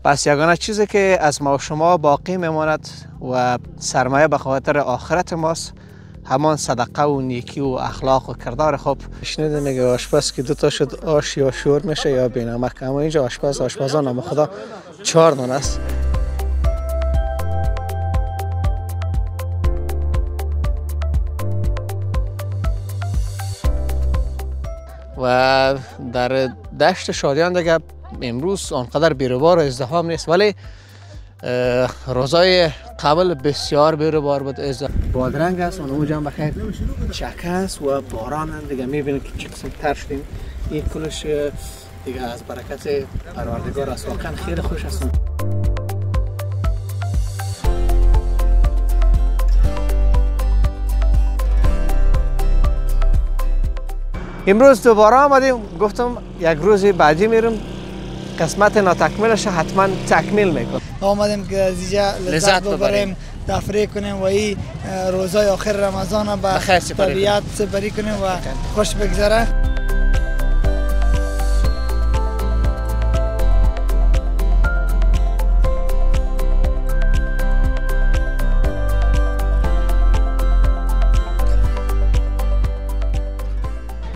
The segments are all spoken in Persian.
پس یگانه چیزی که از ما و شما باقی میماند و سرمایه به خاطر آخرت ماست همان صدقه و نیکی و اخلاق و کردار خوب. شنیده میگه آشپز که 2 تا شد آش یا شور میشه یا بی‌نمک، اما اینجا آشپزان نام خدا 4 دانه است. و در دشت شادیان دیگه امروز آنقدر بیروبار و ازدحام نیست، ولی روزای قبل بسیار بیروبار بود. بادرنگ است اون اونجا بخیر چک است و باران دیگه میبینید که چه قسم تر شدیم. این کلش دیگه از برکت پروردگار است، واقعا خیلی خوش است. امروز دوباره آمدیم، گفتم یک روزی بعدی میرم قسمت ناتکمیلش حتما تکمیل میکنم. آمدیم که از اینجا لذت ببریم، تفریح کنیم و این روزای آخر رمضان به طبیعت سپری کنیم و خوش بگذره.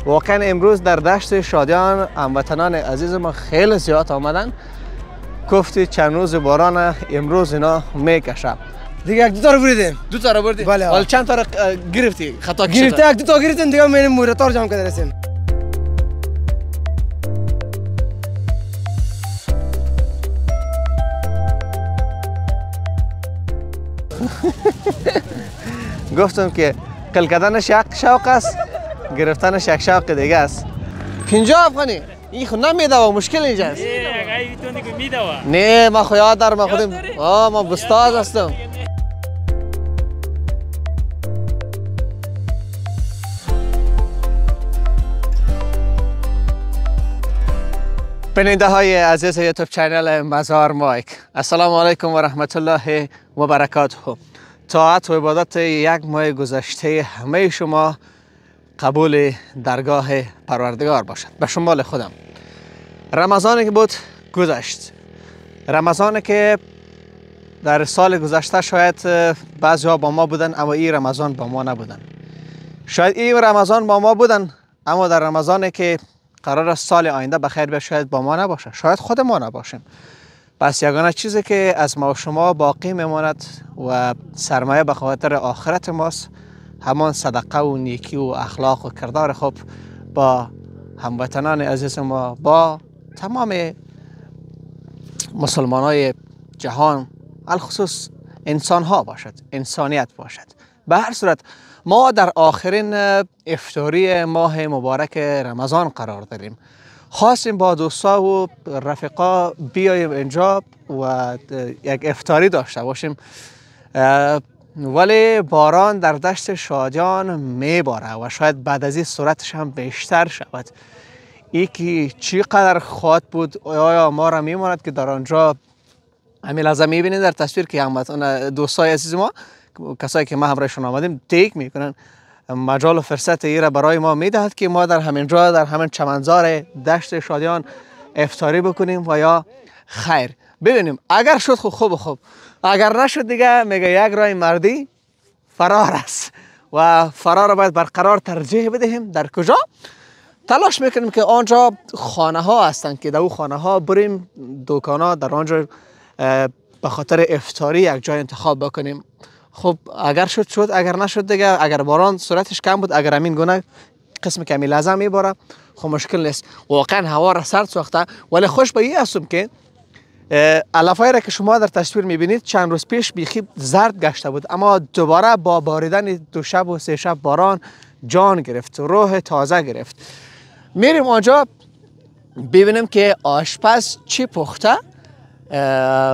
واقعا امروز در دشت شادیان هموطنان عزیز ما خیلی زیاد آمدن. گفتی چند روز باران امروز اینا میکشه. دیگه 2 تا رو بریدیم. 2 تا رو بردی؟ بله. ولی چند تا رو گرفتی؟ خطا کشیدی؟ گرفته 2 تا گرفتیم دیگه میریم مورتا رو جمع کرده رسیم. گفتم که قل کردنش یک شوق است، گرفتنش یک شوق دیگه است. 50 افغانی این خود نمیده و مشکل اینجاست. نه ما خو یاد دارم، ما خودم ما بستاز هستم. بیننده های عزیز یوتیوب چینل مزار مایک، السلام علیکم و رحمت الله و برکاته. طاعت و عبادت 1 ماه گذشته همه شما قبول درگاه پروردگار باشد. به شمال خودم رمضانی که بود گذشت، رمضانی که در سال گذشته شاید بعضی ها با ما بودن اما این رمضان با ما نبودن. شاید این رمضان با ما بودن اما در رمضانی که قرار است سال آینده بخیر بیاد شاید با ما نباشه، شاید خود ما نباشیم. پس یگانه چیزی که از ما و شما باقی میماند و سرمایه به خاطر آخرت ماست همان صدقه و نیکی و اخلاق و کردار خوب با هموطنان عزیز ما، با تمام مسلمانای جهان، الخصوص انسان ها باشد، انسانیت باشد. به هر صورت ما در آخرین افطاری ماه مبارک رمضان قرار داریم. خواستیم با دوستا و رفقا بیاییم اینجا و یک افطاری داشته باشیم، ولی باران در دشت شادیان میباره و شاید بعد از این سرعتش هم بیشتر شود. ای که چقدر خواهد بود، آیا ما را میماند که در آنجا همین لحظه میبینید در تصویر که هموطن دوستای عزیز ما، کسایی که ما همراهشون آمدیم تیک میکنن، مجال و فرصت ای را برای ما میدهد که ما در همین جا در همین چمنزار دشت شادیان افطاری بکنیم و یا خیر ببینیم. اگر شد خوب، اگر نشد دیگه میگه یک راه مردی فرار است و فرار را باید برقرار ترجیح بدهیم. در کجا؟ تلاش میکنیم که آنجا خانه ها هستند که در اون خانه ها بریم، دکان ها در آنجا به خاطر افطاری یک جای انتخاب بکنیم. خب اگر شد، اگر نشد دیگه، اگر باران سرعتش کم بود، اگر همین گونه قسم کمی لازم میباره خب مشکل نیست. واقعا هوا را سرد ساخته، ولی خوش به این هستم که علفایی را که شما در تصویر میبینید چند روز پیش بیخی زرد گشته بود، اما دوباره با باریدن 2 شب و 3 شب باران جان گرفت، روح تازه گرفت. میریم آنجا ببینیم که آشپز چی پخته.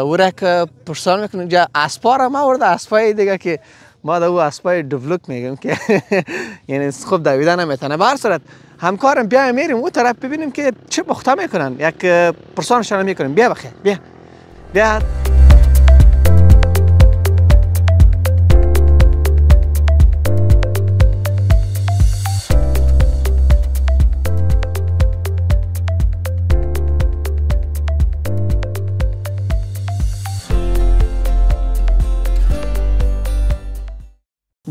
او را که پرسان میکنیم اینجا اسپا را ما ورده، اسپای دیگه که ما در او اسپای دوولوک میگیم که یعنی خوب دویدن نمیتونه. به هر صورت همکارم بیا میریم اون طرف ببینیم که چه پخته میکنن، یک پرسانشان میکنیم. بیا بخیر، بیا.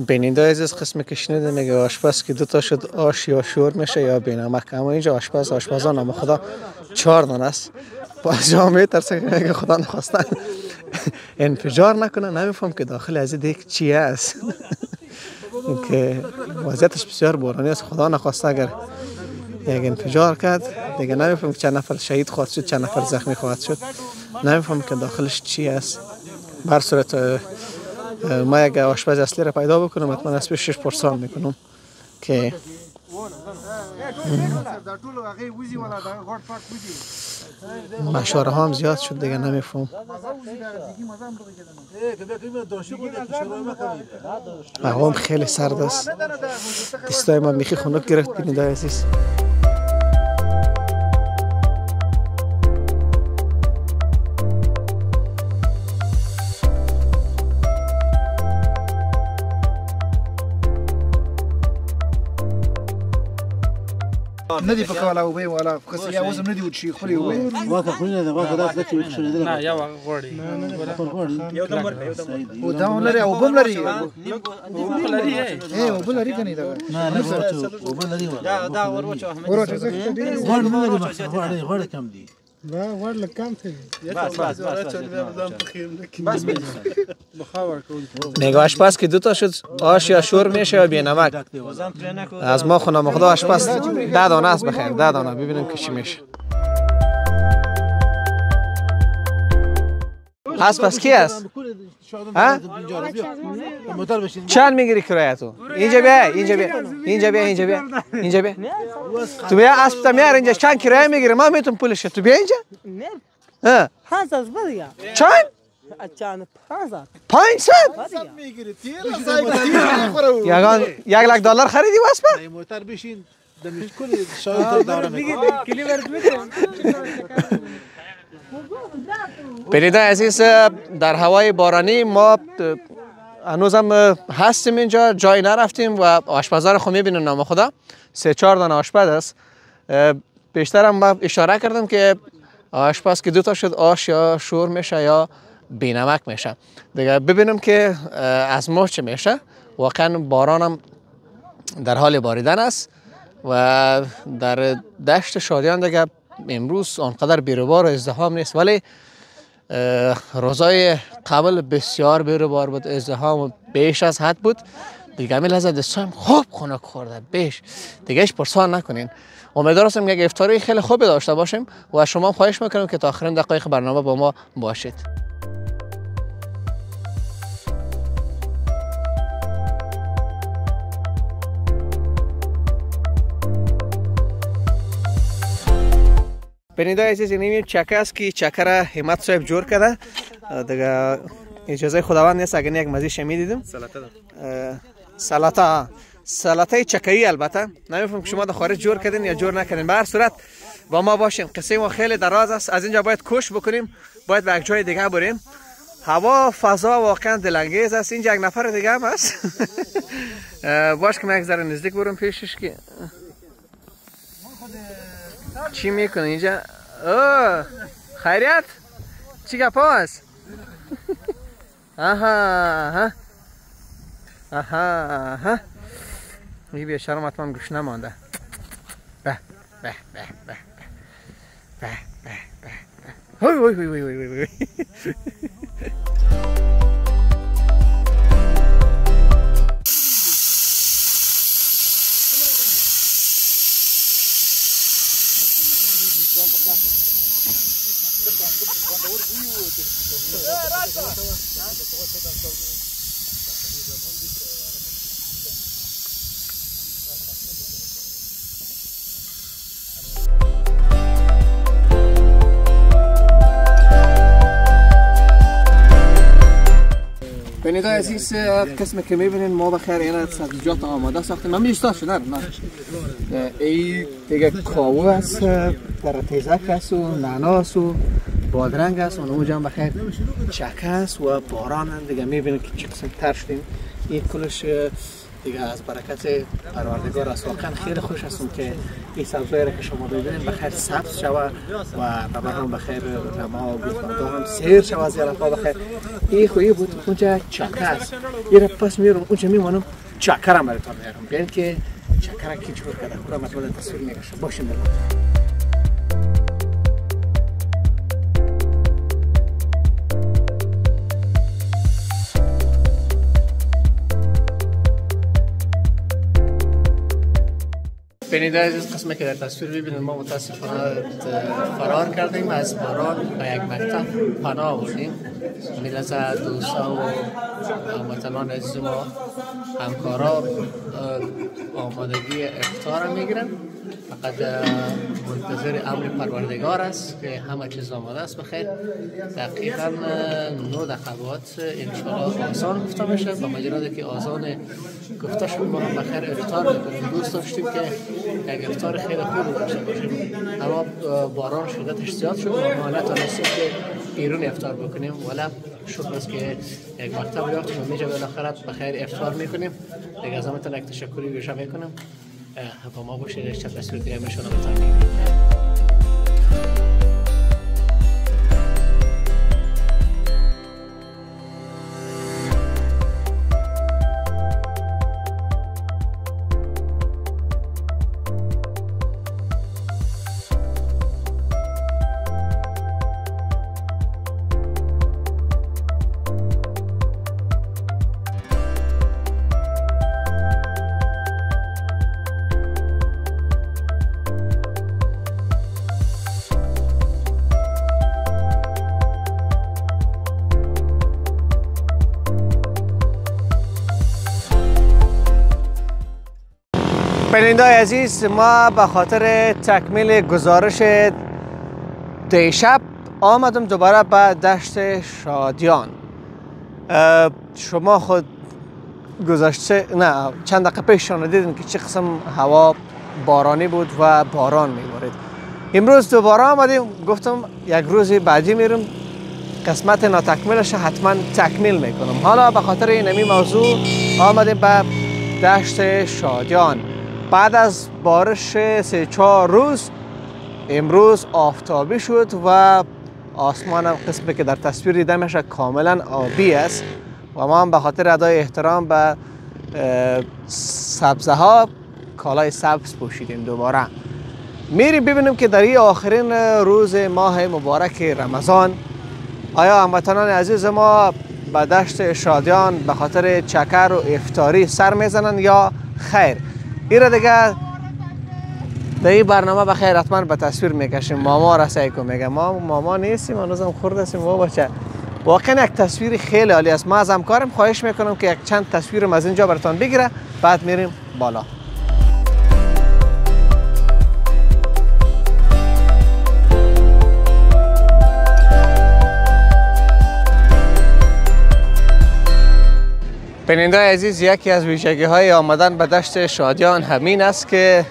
بیننده عزیز قسمی که شنیده میگه آشپز که 2 تا شد آش یا شور میشه یا بینمک. اما اینجا آشپزان نام خدا 4 دانه است. باز جامعه ترسه که خدا نخواستن انفجار نکنه. نمیفهم که داخل از دیگه چی است که وضعیتش بسیار بحرانی است. خدا نخواسته اگر یک انفجار کرد دیگه نمیفهم که چند نفر شهید خواهد شد، چند نفر زخمی خواهد شد. نمیفهم که داخلش چی است. بر صورت ما یک آشپز اصلی را پیدا بکنم حتما از پیشش پرسان میکنم که مشاره هم زیاد شد دیگه نمیفهم. هوا خیلی سرد است. دستای ما میخی خنک گرفت بیننده عزیز. ندی پکواله او به والا خاص یا وزم ندی وچی خوري او واقع خوري دا واقع داس دچ وچ شنه نه یا غوړي یو دمر او دا لري او بم لري لري او بم لري کني دا نه او بل لري دا وروچو احمد ورته څه دي غوړ نه لري غوړ کم دي لا ور لکم ته بس میگه آشپز که 2 تا شد آش یا شور میشه یا بینمک. از ما خونه خدا آشپز 10 دانه است بخیر 10 دانه ببینیم که چی میشه. آشپز کی است؟ ها؟ چند میگیری کرایه تو؟ اینجا بیا اینجا بیا اینجا بیا اینجا بیا اینجا بیا. تو بیا اسب تا میار اینجا چند کرایه میگیری؟ ما میتونم پولش تو بیا اینجا. ها 500 بدیا چند؟ اچان 500 500 میگیری یگان $1,00,000 خریدی واسه؟ موتر بشین دمیش کلی شاید داره بیننده عزیز در هوای بارانی ما هنوزم هستیم اینجا جایی نرفتیم و آشپزار خو میبینن نام خدا 3-4 دانه آشپز است. بیشترم ما اشاره کردم که آشپز که 2 تا شد آش یا شور میشه یا بینمک میشه دیگه. ببینم که از ما چه میشه. واقعا بارانم در حال باریدن است و در دشت شادیان دیگه امروز آنقدر بیروبار و ازدحام نیست، ولی روزای قبل بسیار بیروبار بود، ازدحام بیش از حد بود دیگه. همین لحظه دستایم خوب خنک خورده بیش دیگه اش پرسان نکنین. امیدوارم که یک افطاری خیلی خوبی داشته باشیم و شما خواهش میکنم که تا آخرین دقایق برنامه با ما باشید. بیننده عزیز این چکه است که چکه را همت صاحب جور کرده دیگه. اجازه خداوند نیست اگر یک مزه شمی دیدم سلطه چکه‌ای. البته نمیفهم که شما در خارج جور کردین یا جور نکردین. به هر صورت با ما باشین. قصه ما خیلی دراز است. از اینجا باید کوش بکنیم، باید به یک جای دیگه بریم. هوا فضا واقعا دلانگیز است. اینجا یک نفر دیگه هم هست باش که من یک ذره نزدیک برم پیشش که چی میکنه اینجا. خیریت چی گپ است؟ آها می بیا شرم حتما گوش نمانده. به به به به به به به هوی هوی هوی هوی هوی. بیننده عزیز قسمی که میبینین ما بخیر اینا سبزیجات آماده ساختیم. من میشتا شد نه ای دیگه کاوه است، تیزک است و نعناس و بادرنگ است و اونجا بخیر چکه است و باران دیگه میبینین که چه قسم تر شدیم. این کلش دیگه از برکت پروردگار است. واقعا خیلی خوش هستم که این سبزی را که شما ببینید بخیر سبز شود و ربر هم بخیر رما و گوسفندا هم سیر شود از یلفا بخیر. این خویی بود اونجا چکه است. یه پس میرم اونجا میمانم چکه را براتون میارم. بیاین که چکه را کی چور کرده خودم مطمئن تصویر میکشم. باشین بیننده عزیز، قسمی که در تصویر ببینید ما متاسفانه فرار کردیم از باران به یک مکتب پناه آوردیم. ملت دوستا و هموطنان عزیز ما همکارا آمادگی افطار میگیرن. فقط منتظر امر پروردگار است که همه چیز آماده است بخیر. دقیقا 9 دقیقات انشاءالله آسان گفته میشه. با مجرد که آسان گفته شد ما هم بخیر افطار میکنیم. دوست داشتیم که یک افطار خیلی خوب داشته باشیم، اما باران شدتش زیاد شد و ما نتونستیم که بیرون افطار بکنیم. ولی شکر است که یک مکتب یافتیم و میجا بالاخره بخیر افطار میکنیم. دیگه از همتون یک تشکری بیشتر میکنم. با ما باشید، چه تصویر دیگه میشونه بتونیم. بیننده‌های عزیز، ما به خاطر تکمیل گزارش دیشب آمدم دوباره به دشت شادیان. شما خود گذشته چند دقیقه پیش دیدین که چه قسم هوا بارانی بود و باران میبارید. امروز دوباره آمدیم، گفتم یک روز بعدی میرم قسمت ناتکمیلش حتما تکمیل میکنم. حالا به خاطر این موضوع آمدیم به دشت شادیان. بعد از بارش 3-4 روز امروز آفتابی شد و آسمان قسمی که در تصویر دیده میشه کاملا آبی است و ما هم به خاطر ادای احترام به سبزه ها کالای سبز پوشیدیم. دوباره میریم ببینیم که در این آخرین روز ماه مبارک رمضان آیا هموطنان عزیز ما به دشت شادیان به خاطر چکر و افطاری سر میزنن یا خیر. این را دیگه در این برنامه بخیر حتما به تصویر میکشیم. ماما را سعی کن میگه ما ماما نیستیم، هنوزم خورد هستیم. ما بچه واقعا یک تصویر خیلی عالی است. ما از همکارم خواهش میکنم که یک چند تصویرم از اینجا براتون بگیره، بعد میریم بالا. بیننده عزیز، یکی از ویژگی های آمدن به دشت شادیان همین است که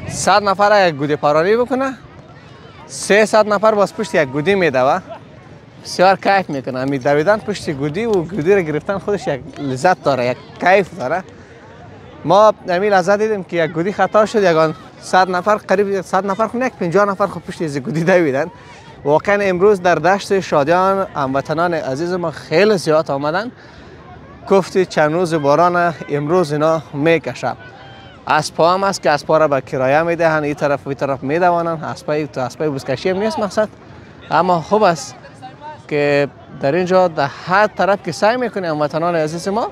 100 نفر یک گودی پرانی بکنه، 300 نفر باز پشت یک گودی میدوه. بسیار کیف میکنه. می دویدن پشت گودی و گودی را گرفتن خودش یک لذت داره، یک کیف داره. ما همین لحظه دیدیم که یک گودی خطا شد، یگان 100 نفر قریب 100 نفر خونه یک 50 نفر خود پشت از گودی دویدن. واقعا امروز در دشت شادیان هموطنان عزیز ما خیلی زیاد آمدن. گفتی چند روز باران امروز اینا میکشه. اسبا هم است که اسبا را به کرایه میدهن، این طرف و این طرف میدوانن. اسبای بزکشی هم نیست مقصد، اما خوب است که در اینجا در هر طرف که سعی میکنه هموطنان عزیز ما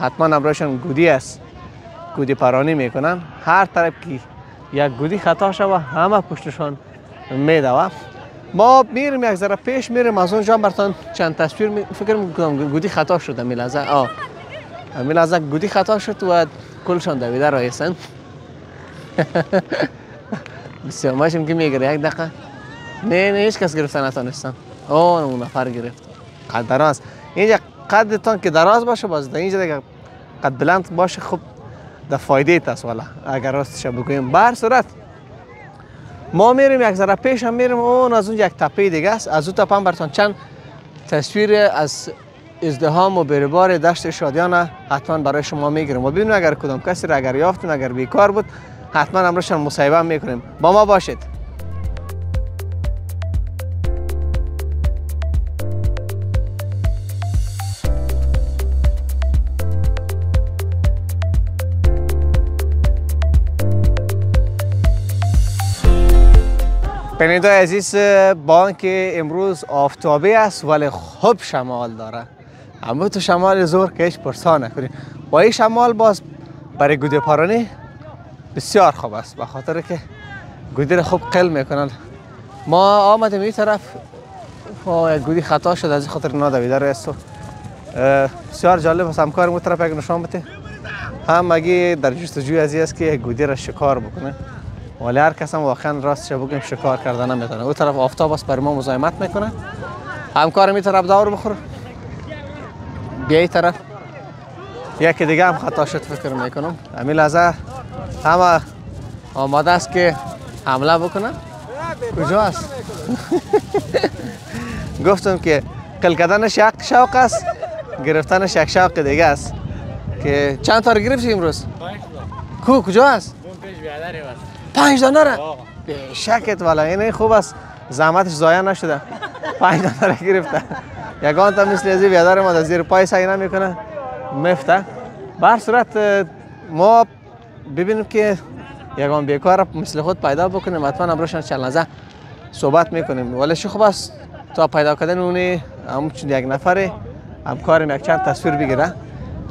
حتما امرایشان گودی است، گودی پرانی میکنن. هر طرف که یک گودی خطا شوه همه پشتشان میدوه. ما میریم یک ذره پیش میریم از اونجا براتون چند تصویر فکر میکنم گودی خطا شد. میلازه گودی خطا شد و کلشان دویده رایستن. بسیار ماشیم که میگره یک دقیقه نه هیچ کس گرفتن نتونستن. اون نفر گرفت. قد دراز اینجا قدتان که دراز باشه باز در اینجا دیگه قد بلند باشه خوب در فایده است. والا اگر راستش بگوییم به هر صورت ما میریم یک ذره پیش هم میریم. اون از اونجا یک تپه دیگه است. از اون تپه هم براتون چند تصویر از ازدحام و بریبار دشت شادیان حتما برای شما میگیریم و ببینیم اگر کدام کسی را اگر یافتیم اگر بیکار بود حتما امروزشان مصاحبه میکنیم. با ما باشید. شنوندگان عزیز، با اینکه امروز آفتابی است ولی خوب شمال داره، اما تو شمال زور که هیچ پرسا نکنید. با این شمال باز برای گوده پرانی بسیار خوب است، به خاطر که گوده را خوب قل میکنن. ما آمدیم این طرف یک گودی خطا شد، از این خاطر نادویده است. بسیار جالب است. همکار اون طرف یک نشان بده، هم مگی در جستجوی از است که گودی را شکار بکنه، ولی هر کس هم واقعا راستش بگیم شکار کردن نمیتونه. اون طرف آفتاب است برای ما مزاحمت میکنه. همکار می طرف دور بخوره، بیا این طرف. یکی دیگه هم خطا شد فکر میکنم. همین لحظه همه آماده است که حمله بکنه. کجا است؟ گفتم که قل کردنش یک شوق است، گرفتنش یک شوق دیگه است. که چند تا رو گرفتی امروز؟ کجا است؟ 5 دانه را؟ به شکت والا این خوب است، زحمتش ضایع نشده. 5 دانه را گرفته. یگان تا مثل ازی بیادر ما در زیر پای سعی نمیکنه مفته. به هر صورت ما ببینیم که یگان بیکار مثل خود پیدا بکنیم، حتما امروز چند لحظه صحبت میکنیم. ولی چه خوب است تا پیدا کردن اونی همچون یک نفره همکاریم یک چند تصویر بگیره.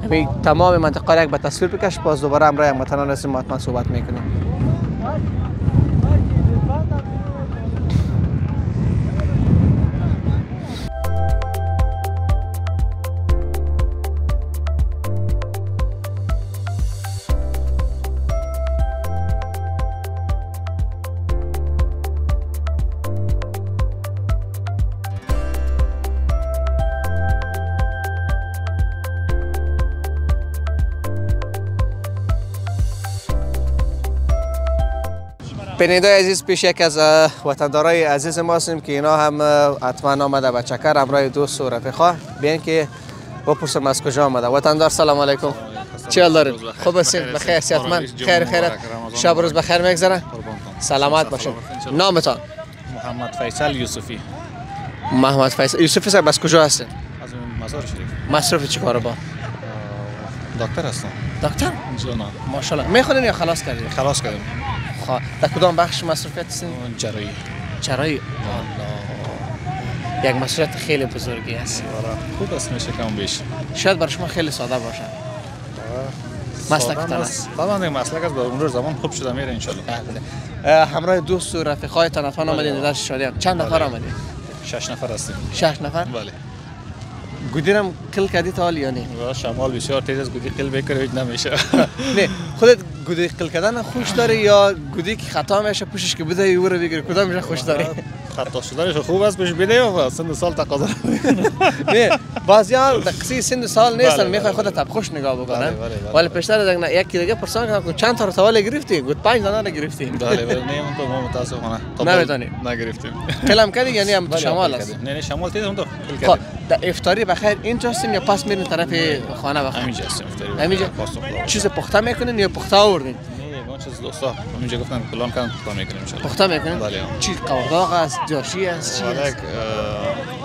همین تمام منطقه را یک به تصویر بکش، باز دوباره امروز یک متن رسیم حتما صحبت میکنیم. بیننده عزیز، پیش یک از وطندارای عزیز ما هستیم که اینا هم حتما آمده به چکر همراه دوست و رفیقا. بیاین که بپرسم از کجا آمده. وطندار سلام علیکم. چی حال دارید؟ خوب هستین؟ بخیر صحتمند؟ خیر خیرت؟ شب روز بخیر میگذره؟ سلامت باشین. نامتان؟ محمد فیصل یوسفی. محمد فیصل یوسفی صاحب از کجا هستین؟ از مزار شریف. مصرف چی کاره با؟ دکتر هستم. دکتر؟ جانا. ماشاءالله. میخونین یا خلاص کردین؟ خلاص کردیم. در کدام بخش مصرفیت هستین؟ جراحی. جراحی. یک مسئولیت خیلی بزرگی است. خوب است، میشه کم بیش. شاید برای شما خیلی ساده باشه. مسلکتان است. طبعا این مسلک است، اون روز زمان خوب شده میره ان شاء الله. همراه دوست و رفیقایتان حتما آمدین در شادیان. چند نفر آمدین؟ 6 نفر هستیم. 6 نفر؟ بله. گودیرم کل کردی تا حال یا نه؟ شمال بسیار تیز است، گودی قل بکنه هیچ نمیشه. نه خودت گودی قل کردن خوش داری یا گودی که خطا میشه پوشش که بده او رو بگیری کدام میشه خوش داری؟ خطا شدنش خوب است، پیش بده و سن سال تقاضا نه بعضیا دقیقاً سن سال نیستن، میخوای خودت تب خوش نگاه بکنن. ولی پیشتر از یکی دیگه پرسان کردم چند تا رو سوال گرفتی؟ گفت 5 دانه گرفتی. بله بله. نه اون تو ما متاسفانه نمیتونی نگرفتیم. قلم کردی یعنی هم شمال است؟ نه شمال تیز هم تو. خب در افطاری بخیر اینجا هستین یا پس میرین طرف خانه بخیر؟ همینجا هستیم افطاری. همینجا چیز پخته میکنین یا پخته آوردین؟ نه چیز دوستا همینجا گفتن پلان کردن پخته میکنیم ان شاء الله. پخته میکنین؟ بله. چی قورباغه است، جاشی است، چی است؟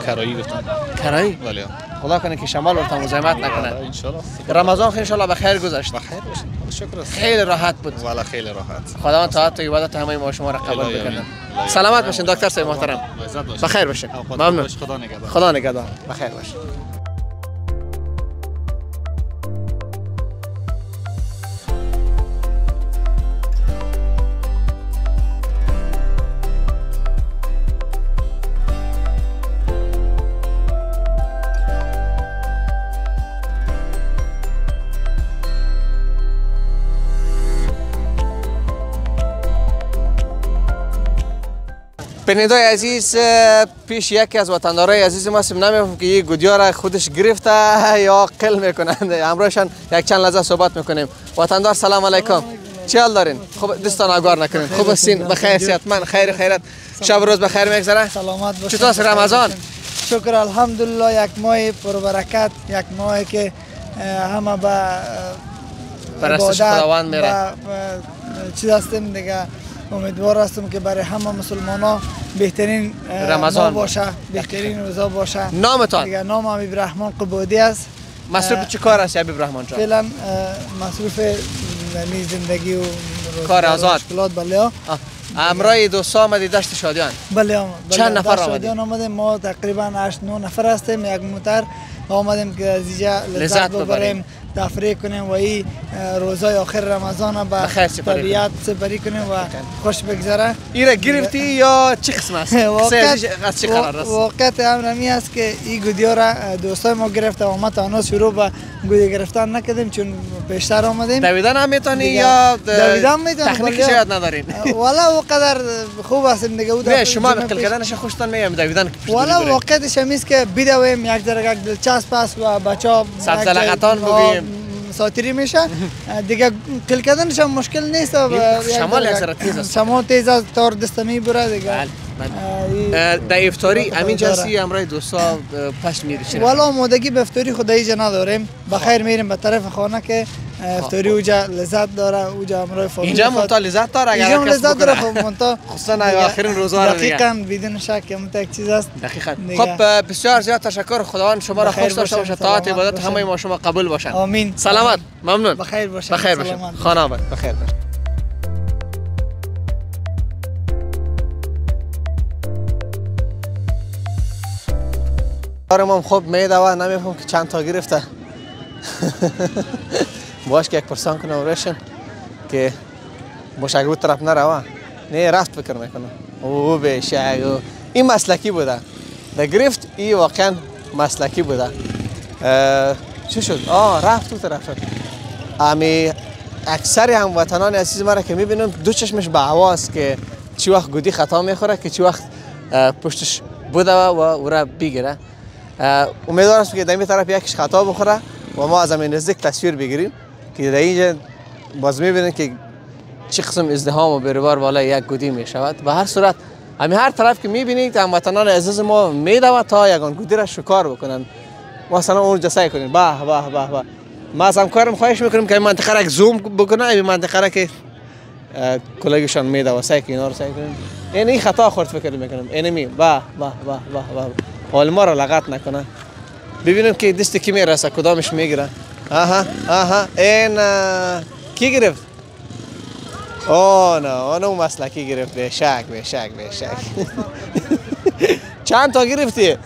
کرایی گفتن. کرایی؟ بله. خدا کنه که شمال ورته مزاحمت نکنه. ان شاء الله. رمضان ان شاء الله بخیر گذشت. بخیر باشه. شکر است. خیلی راحت بود. والا خیلی راحت. خداوند طاعت و عبادت همه ما شما را قبول بکنه. سلامت باشین دکتر صاحب محترم. بخیر باشین. ممنون. خدا نگهدار. خدا نگهدار. بخیر باشین. بینندگان عزیز، پیش یکی از وطندارای عزیز ما هستیم. نمی‌فهمم که این گودیا را خودش گرفته یا قل میکنند. امروزشان یک چند لحظه صحبت میکنیم. وطندار سلام علیکم. چی حال دارین؟ خوب دستان آگار نکنین. خوب هستین؟ بخیر صحتمند؟ خیر خیرت؟ شب روز بخیر میگذره؟ سلامت باشین. چطور است رمضان؟ شکر الحمدلله یک ماه پربرکت، یک ماهی که همه به پرستش خداوند میره. چیز هستیم دیگه. امیدوار هستم که برای همه مسلمان ها بهترین رمضان باشه، بهترین روزا باشه. نامتان؟ دیگه نام حبیب رحمان قبودی است. مصروف چه کار است حبیب رحمان جان؟ فعلا مصروف زندگی و کار آزاد. مشکلات. بله. امرای دوستا آمدی دشت شادیان؟ بله. چند نفر آمدید؟ شادیان آمدیم. ما تقریبا 8-9 نفر هستیم. یک موتر آمدیم که از اینجا لذت ببریم، تفریح کنیم و این روزای آخر رمضان به طبیعت سپری کنیم و خوش بگذره. ایره گرفتی یا چه قسم است؟ واقعیت امر همی است که این گودیا را دوستای ما گرفته و ما تا شروع به گودی گرفتن نکردیم چون پیشتر آمدیم. دویدن هم میتونی یا دویدن میتونی؟ تکنیکش یاد ندارین؟ والا وقدر خوب هستیم دیگه. نه شما به قل کردنش خوشتان میاد دویدن؟ والا واقعیتش همی است که بدویم یک ذره دلچسب است و بچه‌ها سبز لغتان بگوییم ساتری میشه دیگه. قل کردنش هم مشکل نیست. شمال یک ذره تیز است. شمال تیز است تار دستمی بره دیگه. در افطاری همین جنسی امرای دوستا پشت میری؟ والا آمادگی به افطاری خدایی جا نداریم. بخیر میریم به طرف خانه که افطاری اوجا لذت داره. اوجا امرای فامیل اینجا منتها لذت داره. اینجا لذت داره. خب منتها خصوصا آخرین روزا دیگه دقیقاً بدون شک منتها یک چیز است. دقیقاً. خب بسیار زیاد تشکر. خداوند شما را خوش داشته باشه. طاعت عبادت همه ما شما قبول باشن. آمین. سلامت. ممنون. بخیر باشین. بخیر باشین. خانه آباد. بخیر باشین. کارم خب میده و نمیفهم که چند تا گرفته. باش که یک پرسان کنم روشن که باشه اگر طرف نروه نه رفت فکر میکنم او بشه این مسلکی بوده در گرفت. این واقعا مسلکی بوده. چی شد؟ رفت تو طرف شد. امی اکثر هموطنان عزیز مرا که میبینم دو چشمش به هواست که چی وقت گودی خطا میخوره که چی وقت پشتش بوده و او را بگیره. امیدوارم که در این طرف یکیش خطا بخوره و ما از همین نزدیک تصویر بگیریم که در اینجا باز میبینید که چه قسم ازدحام و بیروبار بالای یک گودی میشود. به هر صورت همین هر طرف که میبینید هموطنان عزیز ما میدوه تا یگان گودی را شکار بکنن. مثلا اونجا سعی کنین به ما از همکارم خواهش میکنیم که این منطقه را زوم بکنه. این منطقه را که کلاگشان میدوه سعی که اینا رو سعی کنیم. این خطا خورد فکر میکنم. اینمی به حال ما را لغت نکنه. ببینیم که دست کی میرسه کدامش میگیره. این کی گرفت؟ نه اون مسلکی گرفت. به شک چند تا گرفتی؟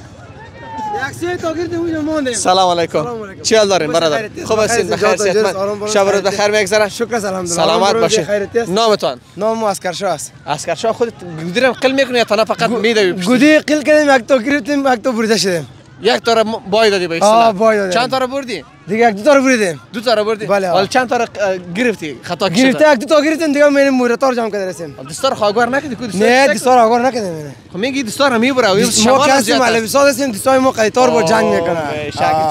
یک تا گرفتیم اونجا ماندیم. سلام علیکم. چی حال دارین برادر؟ خوب هستین؟ بخیر صحتمند؟ شب روز بخیر میگذره؟ شکر الحمدلله. سلامت باشین. نامتون؟ نام اسکرشاه است. اسکرشاه خودت گودی قل میکنی یا تنها فقط میدوی؟ گودی قل کردیم یک تا گرفتیم یک تا بریده شدیم. یک تا را بای دادی به اصطلاح؟ بای دادیم. چند تا را بردی؟ دیگه یک دو تا رو بریدیم. دو تا را بردی؟ بله. حالا چند تا را گرفتی؟ خطا کشیدی؟ گرفته یک دو تا گرفتیم دیگه میریم مورتا جمع کرده رسیم. دستار خواگوار نکردی کو دستار؟ نه دستار خواگوار نکردیم. خب میگی دستار میبره و ما کسی ملویسات هستیم دستای ما قیطار با جنگ میکنه.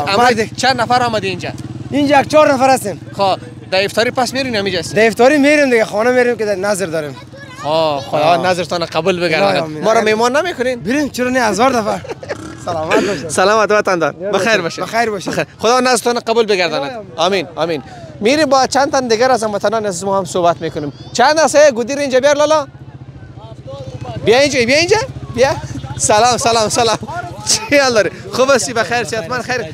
اما چند نفر آمدی اینجا؟ اینجا یک 4 نفر هستیم. خب در افطاری پس میرین یا میجاست؟ در افطاری میریم دیگه خانه میریم که نظر داریم. خدا نظرتان قبول بگرداند. ما را میمان نمیکنین؟ بریم چرا نه 1000 دفعه. سلامت باشین. سلامت وطن دار. بخیر باشین. بخیر باشین. خدا نظرتان قبول بگرداند. آمین. میری با چند تن دیگر از هموطنان عزیز ما هم صحبت میکنیم. چند است گودی اینجا بیار لالا؟ بیا اینجا. سلام. چی حال داری؟ خوب هستی؟ بخیر صحتمند؟ خیر.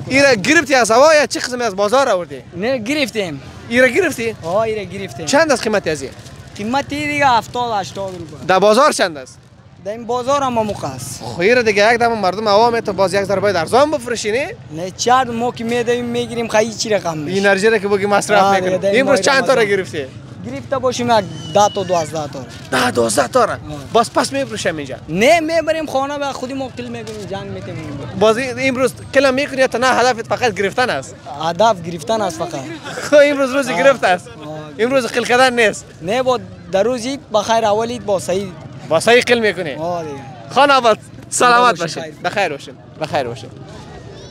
ایرا گرفتی از هوا یا چه قسمی از بازار آوردی؟ نه گرفتیم. ایرا گرفتی؟ ایرا گرفتیم. چند است قیمت ازی؟ قیمتی دیگه 70 80 روپیه. در بازار چند است؟ در این بازار هم مقاس. خیر دیگه یک دم مردم عوام تو باز یک ذره باید ارزان بفروشی نه؟ نه چند ما که میدیم میگیریم خیلی چی رقم میشه. انرژی را که بگی مصرف میکنی. امروز چند تا را گرفتی؟ گرفته باشیم یک 10 تا 12 تا. 12 تا را. باز پس میفروشم اینجا. نه میبریم خانه به خودی ما کل میکنیم جنگ میکنیم. باز امروز کلا میکنی تا نه هدفت فقط گرفتن است؟ هدف گرفتن است فقط. خب امروز روز گرفت است. امروز قل کردن نیست. نه با در روزی بخیر اولید با صحیح قل میکنی. دیگه. خانه آباد سلامت باشین. بخیر باشین.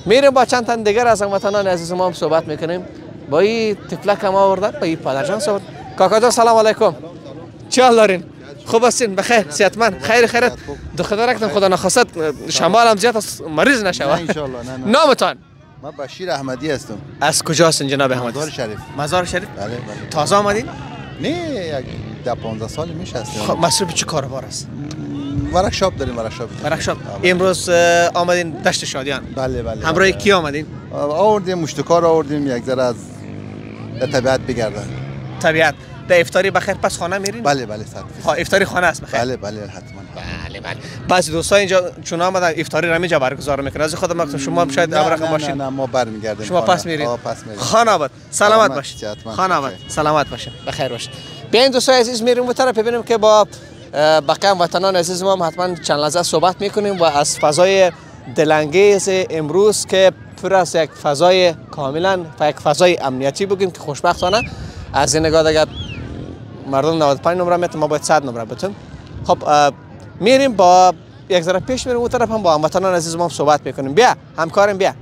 میریم با چند تن دیگر از هموطنان عزیز ما هم صحبت میکنیم. با این طفلک هم آوردن با این پدرجان صحبت. کاکا جان سلام علیکم. چی حال دارین؟ خوب هستین بخیر صحتمند خیر خیرت دختر رفتم خدا نخواست شمال هم زیاد مریض نشوه ان شاء الله. نه نامتان؟ من بشیر احمدی هستم. از کجا هستین جناب احمدی؟ مزار شریف. مزار شریف؟ بله بله. تازه آمدین؟ نه یک 15 سال میشه هستم. خب مصروف چه کاروبار است؟ ورکشاپ داریم ورکشاپ. امروز آمدین دشت شادیان؟ بله بله. همراه کی آمدین؟ آوردیم مشتکار آوردیم یک ذره از طبیعت بگردن. طبیعت. در افطاری بخیر پس خانه میرین؟ بله بله 100%. افطاری خانه است بخیر؟ بله بله حتما. بله بله. بعضی دوستان اینجا چون آمدن افطاری را اینجا برگزار میکنن. از خودم مقصد شما شاید ابرقم باشین. نه ما برمیگردیم. شما پس میرید؟ پس میریم. خانه آباد. سلامت باشید. خانه آباد. سلامت باشید. بخیر باشید. بیاین دوستان عزیز میریم اون طرف ببینیم که با بقیه وطنان عزیز ما حتما چند لحظه صحبت میکنیم و از فضای دلانگیز امروز که پر از یک فضای کاملا یک فضای امنیتی بگیم که خوشبختانه از این نگاه اگر مردم 95 نمره میتونن ما باید 100 نمره بتونیم. خب میریم با یک ذره پیش میریم اون طرف هم با هموطنان عزیز ما صحبت میکنیم. بیا همکارم بیا.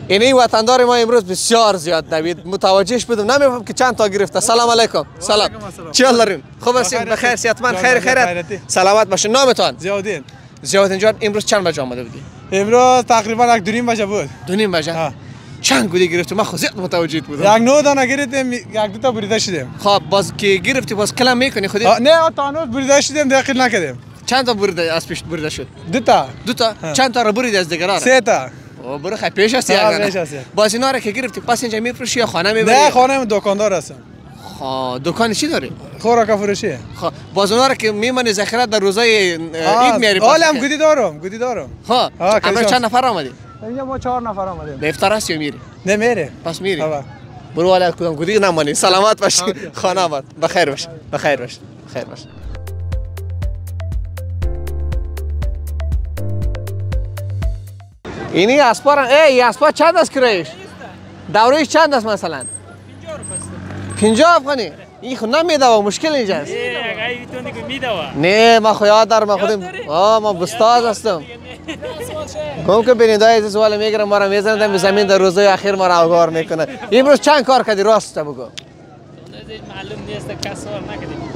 اینی وطندار ما امروز بسیار زیاد نوید متوجهش بودم نمیفهم که چند تا گرفته. سلام علیکم. سلام. چی حال دارین؟ خوب هستین؟ بخیر صحتمند خیر خیرت. سلامت باشین. نامتان؟ زیادین. زیادین جان امروز چند بجه آمده بودی؟ امروز تقریبا 1-2 بجه بود. 2 بجه. چند گودی گرفتی؟ من خود زیاد متوجه بودم. 9 دانه گرفتیم 1-2 تا بریده شدیم. خب باز که گرفتی باز کلم میکنی خودی؟ نه تا هنوز بریده شدیم دقیق نکردیم. چند تا بریده از پیش بریده شد؟ 2 تا. 2 تا؟ چند تا را بریده از دیگران؟ 3 تا. او برو خیلی پیش هستی اگر باز اینا را که گرفتی پس اینجا میفروشی یا خانه میبری؟ نه خانه دکاندار هستم. خب دکان چی داری؟ خوراک فروشی. خب باز اونا را که میمانی ذخیره در روزای عید میاری؟ حالم گودی دارم. خب امروز چند نفر آمدی؟ اینجا ما 4 نفر آمدیم. به افطار است یا میری؟ نه میره. پس میری؟ برو والا کدام گودی نمانی. سلامت باش. خانه آباد. بخیر باش. بخیر باش. بخیر باش. اینی اسپار ای اسپار چند است کرایش؟ دورهش چند است مثلا؟ 50 افغانی. این خود نمیدوا مشکل اینجاست. نه ما خو یاد دارم خودم ما بستاز هستم. ممکن بیننده عزیز والا میگیرم ما را میزنن در زمین در روزهای اخیر ما را آگاه میکنه. امروز چند کار کردی راست بگو؟ معلوم نیست کس کار نکردیم.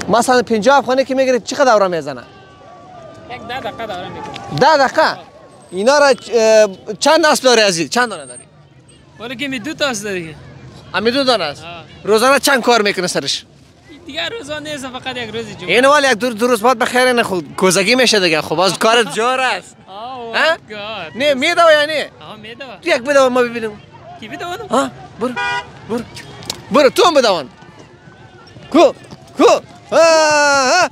مثلا 50 افغانی که میگیری چقدر دوره میزنه؟ یک 10 دقیقه دوره میکنه. 10 دقیقه؟ اینا را چند نصب داری عزیز؟ چند دانه داری؟ ولی که می 2 تا است دیگه. امی 2 دانه است. روزانه چند کار میکنه سرش؟ دیگه روزانه نیست فقط یک روز جمعه. این ولی یک دو روز بعد بخیر نه خود کوزگی میشه دیگه. خب باز کارت جور است. ها؟ نه میدوا یا نه؟ میدوا. یک بدو ما ببینیم. کی بدو؟ ها برو تو هم بدوان. کو ها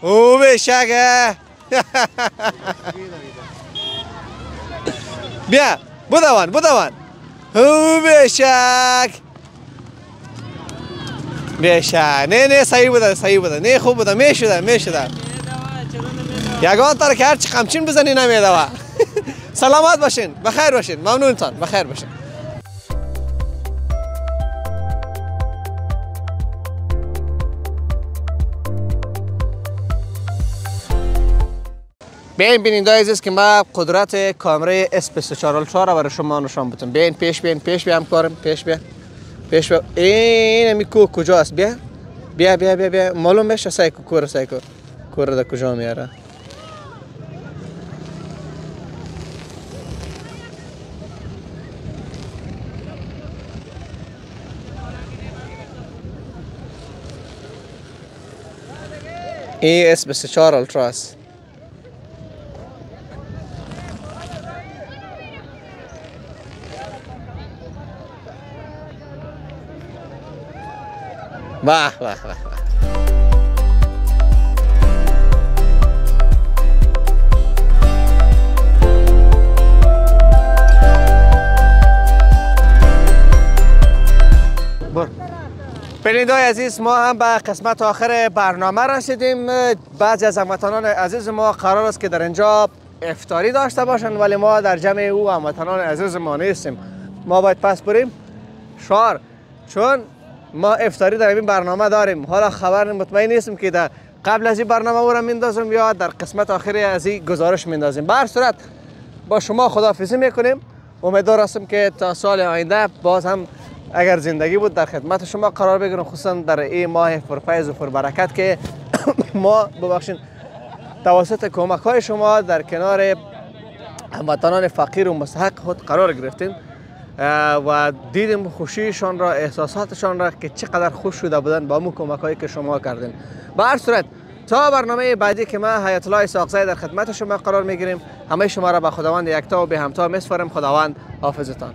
او بشگه بیا بدوان او بشک نه صحیح بوده نه خوب بوده میشده یگان تر که هرچی خمچین بزنی نمیدوا. سلامت باشین بخیر باشین ممنونتان بخیر باشین. بیاین بیننده عزیز که ما قدرت کامره S24 الترا را برای شما نشان بدم. بیاین پیش بیام کارم پیش بیا این میکو کجاست؟ بیا معلوم بشه سایکو کور در کجا میاره؟ این S24 الترا است. واه بیننده‌های عزیز ما هم به قسمت آخر برنامه رسیدیم. بعضی از هموطنان عزیز ما قرار است که در اینجا افطاری داشته باشند، ولی ما در جمع او هموطنان عزیز ما نیستیم. ما باید پس بریم شهر، چون ما افطاری در این برنامه داریم. حالا خبر مطمئن نیستم که در قبل از این برنامه او را میندازم یا در قسمت آخری از این گزارش میندازیم. به هر صورت با شما خداحافظی میکنیم. امیدوار هستم که تا سال آینده باز هم اگر زندگی بود در خدمت شما قرار بگیرم، خصوصا در این ماه پرفیض و پربرکت که ما ببخشید توسط کمک های شما در کنار هموطنان فقیر و مستحق خود قرار گرفتیم و دیدیم خوشیشان را، احساساتشان را که چقدر خوش شده بودن با همون کمک هایی که شما کردین. به هر صورت تا برنامه بعدی که ما حیات الله اسحاقزی در خدمت شما قرار میگیریم، همه شما را به خداوند یکتا و به همتا میسپارم. خداوند حافظتان.